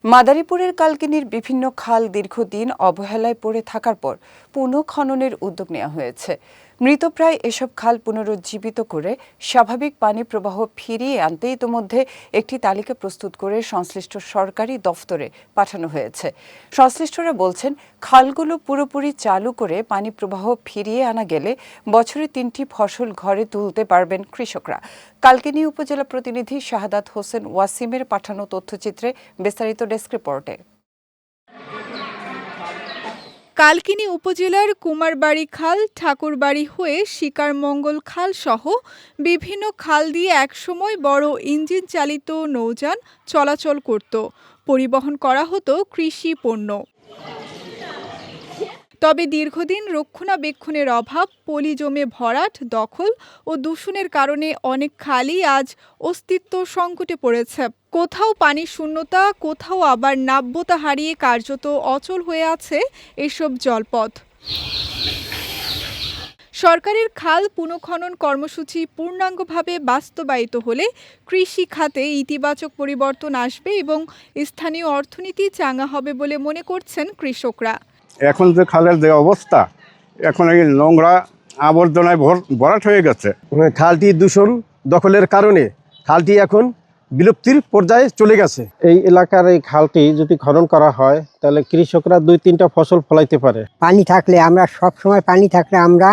মাদারীপুরের কালকিনির বিভিন্ন খাল দীর্ঘদিন অবহেলায় পড়ে থাকার পর পুনঃখননের উদ্যোগ নেওয়া হয়েছে। মৃতপ্রায় এসব খাল পুনরুজ্জীবিত করে স্বাভাবিক পানি প্রবাহ ফিরিয়ে আনতে ইতোমধ্যে একটি তালিকা প্রস্তুত করে সংশ্লিষ্ট সরকারি দফতরে পাঠানো হয়েছে। সংশ্লিষ্টরা বলছেন, খালগুলো পুরোপুরি চালু করে পানি প্রবাহ ফিরিয়ে আনা গেলে বছরে 3টি ফসল ঘরে তুলতে পারবেন কৃষকরা। কালকিনি উপজেলা প্রতিনিধি শাহাদাত হোসেন ওয়াসিমের পাঠানো তথ্যচিত্রে বিস্তারিত ডেস্ক রিপোর্টে। কালকিনি উপজেলার কুমারবাড়ি খাল, ঠাকুরবাড়ি হয়ে শিকারমঙ্গল খাল সহ বিভিন্ন খাল দিয়ে একসময় বড় ইঞ্জিন চালিত নৌযান চলাচল করত। পরিবহন করা হতো কৃষি পণ্য। তবে দীর্ঘদিন রক্ষণাবেক্ষণের অভাব, পলি জমে ভরাট, দখল ও দূষণের কারণে অনেক খালই আজ অস্তিত্ব সংকটে পড়েছে। কোথাও পানি শূন্যতা, কোথাও আবার নাব্যতা হারিয়ে কার্যত অচল হয়ে আছে এসব জলপথ। সরকারের খাল পুনঃখনন কর্মসূচি পূর্ণাঙ্গভাবে বাস্তবায়িত হলে কৃষি খাতে ইতিবাচক পরিবর্তন আসবে এবং স্থানীয় অর্থনীতি চাঙ্গা হবে বলে মনে করছেন কৃষকরা। এখন যে খালের যে অবস্থা, এখন এই নোংরা আবর্জনায় ভরাট হয়ে গেছে। খালটি দূষণ দখলের কারণে খালটি এখন বিলুপ্তির পর্যায়ে চলে গেছে। এই এলাকার এই খালটি যদি খনন করা হয় তাহলে কৃষকরা 2-3টা ফসল ফলাইতে পারে। পানি থাকলে আমরা সব সময় পানি থাকলে আমরা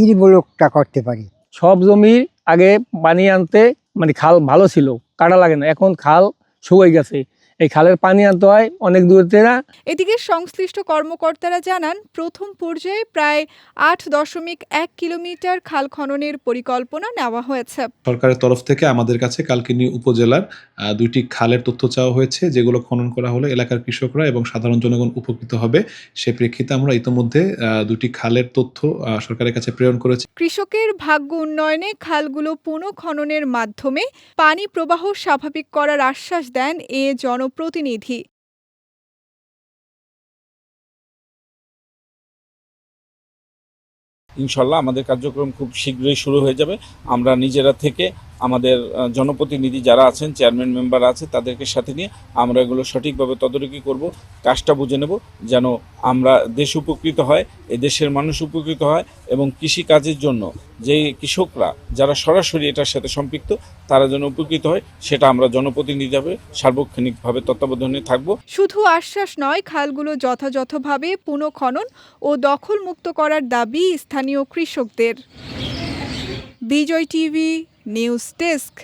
ইরি ব্লকটা করতে পারি। সব জমি আগে পানি আনতে খাল ভালো ছিল, কাটা লাগে না। এখন খাল শুকিয়ে গেছে, এই খালের পানি আনতে হয় অনেক দূর থেকে। এদিকে সংশ্লিষ্ট কর্মকর্তারা জানান, প্রথম পর্যায়ে প্রায় 8.1 কিলোমিটার খাল খননের পরিকল্পনা নেওয়া হয়েছে। সরকারের তরফ থেকে আমাদের কাছে কালকিনি উপজেলার 2টি খালের তথ্য চাওয়া হয়েছে, যেগুলো খনন করা হলে এলাকার কৃষকরা এবং সাধারণ জনগণ উপকৃত হবে। সে প্রেক্ষিতে আমরা ইতিমধ্যে 2টি খালের তথ্য সরকারের কাছে প্রেরণ করেছি। কৃষকের ভাগ্য উন্নয়নে খালগুলো পুনঃখননের মাধ্যমে পানি প্রবাহ স্বাভাবিক করার আশ্বাস দেন এ জনপ্রতিনিধি। ইনশাল্লাহ আমাদের কার্যক্রম খুব শীঘ্রই শুরু হয়ে যাবে। আমরা নিজেরা থেকে আমাদের জনপ্রতিনিধি যারা আছেন, চেয়ারম্যান মেম্বার আছে, তাদেরকে সাথে নিয়ে আমরা এগুলো সঠিকভাবে তদারকি করব, কাজটা বুঝে নেব, যেন আমরা দেশ উপকৃত হয়, এই দেশের মানুষ উপকৃত হয় এবং কৃষিকাজের জন্য যে কৃষকরা যারা সরাসরি এটার সাথে সম্পৃক্ত তারা যেন উপকৃত হয়, সেটা আমরা জনপ্রতিনিধি হিসেবে সার্বক্ষণিকভাবে তত্ত্বাবধানে থাকব। শুধু আশ্বাস নয়, খালগুলো যথাযথভাবে পুনঃখনন ও দখলমুক্ত করার দাবি স্থানীয় কৃষকদের। বিজয় টিভি নিউজ ডেস্ক।